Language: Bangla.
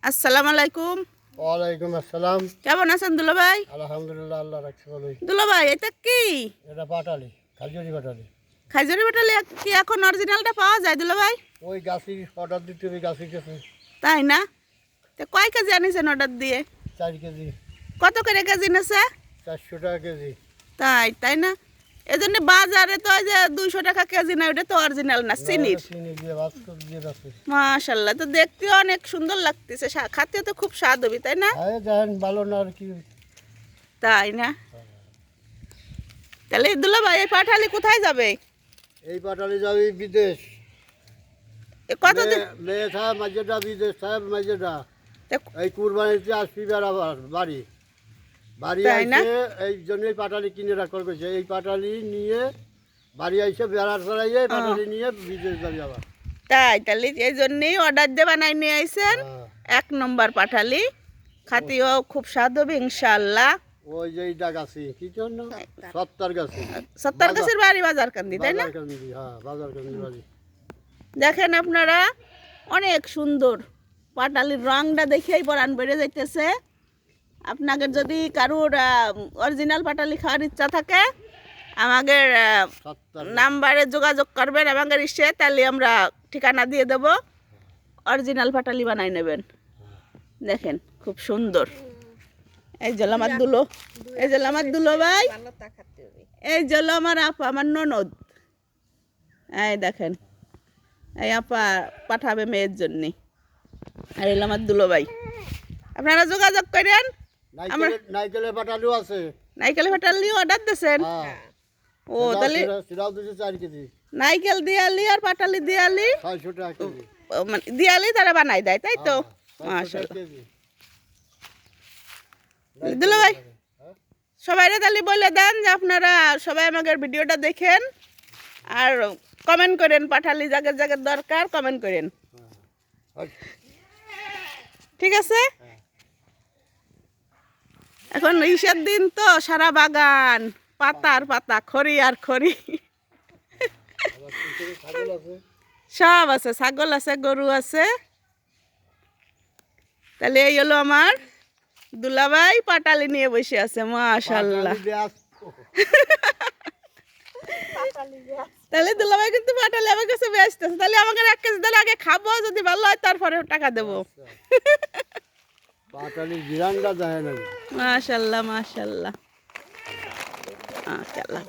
আসসালামু আলাইকুম। ওয়ালাইকুম আসসালাম। কেমন আছেন দুলা ভাই? আলহামদুলিল্লাহ, আল্লাহ রাখছে ভালোই। দুলা ভাই এটা কি? এটা পাটালি, খাজুরি পাটালি। খাইজরি বাটালি কি এখন অরিজিনালটা পাওয়া যায় দুলা ভাই? ওই গাছি অর্ডার দিতে হবে, গাছি গেছে তাই না? তো কয় কেজি আনিছেন অর্ডার দিয়ে? 4 কেজি, কত করে কেজি নেছে? 400 টাকা কেজি। তাই না? এজন্য বাজারে তো ওই যে 200 টাকা কেজি না, ওটা তো অরিজিনাল না, চিনির। চিনি দিয়ে বাস্কর দিয়ে আছে। মাশাআল্লাহ, তো দেখতেও অনেক সুন্দর লাগতেছে, খাতেও তো খুব স্বাদ হবে, তাই না? আরে জান ভালো না আর কি। তাই না? তাহলে দুলা ভাই এই পাঠালি কোথায় যাবে? এই পাটালি যাবে বিদেশ। কতদিন? মেয়ে সাহেব মাঝেটা বিদেশ, সাহেব মাঝেটা তা- এই কুরবানিতে আসবি বেড়াবার বাড়ি বাড়ি তাই না? আইসে এই জন্যই পাটালি কিনে রাখার করছে। এই পাটালি নিয়ে বাড়ি আইসে বেড়ার ফেরাইয়ে পাটালি নিয়ে বিদেশ যাবে আবার। তাহলে এই জন্যই অর্ডার দিয়ে বানাই নিয়ে আইছেন। হ্যাঁ। 1 নম্বর পাঠালি, খাতিও খুব স্বাদ হবে ইনশাআল্লাহ। ওই যে এইটা গাছি কি জন্য 70 গাছি। 70 গাছের বাড়ি বাজার কান্দি, তাই না? বাজার কান্দি, হ্যাঁ বাজার কান্দি বাড়ি। দেখেন আপনারা, অনেক সুন্দর পাটালির রংটা দেখেই পরান বেড়ে যাইতেছে। আপনাদের যদি কারোর অরিজিনাল পাটালি খাওয়ার ইচ্ছা থাকে, আমাদের 70 নাম্বারে যোগাযোগ করবেন, আমাদের ইসে, তাহলে আমরা ঠিকানা দিয়ে দেব। অরিজিনাল পাটালি বানাই নেবেন। দেখেন খুব সুন্দর। এই জল আমার দুলো, এই জল আমার দুলো ভাই, এই জল আমার আপা, আমার ননদ। এই দেখেন, এই আপা পাঠাবে মেয়ের জন্য। আর এলো আমার দুলো ভাই। আপনারা যোগাযোগ করেন। নাইকেলের পাটালিও আছে। নাইকেল পাটালি অর্ডার দিয়েছেন? হ্যাঁ ও তাহলে সিরাও দিছে 4 কেজি, নাইকেল দিয়ালি আর পাটালি দিয়ালি, 600 টাকা কেজি। মানে দিয়ালি তারা বানাই দেয়, তাই তো? হ্যাঁ, 600 টাকা মাশাআল্লাহ। কেজি। দুলো ভাই, হ্যাঁ? সবাই তাহলে বলে দেন যে আপনারা সবাই আমাদের ভিডিওটা দেখেন আর কমেন্ট করেন, পাঠালি জায়গার জায়গার দরকার কমেন্ট করেন, হ্যাঁ। ঠিক আছে? এখন ঈশের দিন তো সারা বাগান পাতার পাতা, খড়ি আর খড়ি, আবার পিছনে ছাগল আছে। সব আছে, ছাগল আছে, গরু আছে। তাহলে এই হলো আমার দুলাভাই, পাটালি নিয়ে বসে আছে, মাশাআল্লাহ। পাটালি ব্যাস। তাহলে দুলাভাই কিন্তু পাটালি আমার কাছে ব্যস্ত আছে। তাহলে আমাকে 1 কেজি দিলে আগে খাবো, যদি ভালো হয় তারপরে টাকা দেবো। পাটালি জিরানটা যায় না। মাশাআল্লাহ মাশাআল্লাহ মাশাআল্লাহ।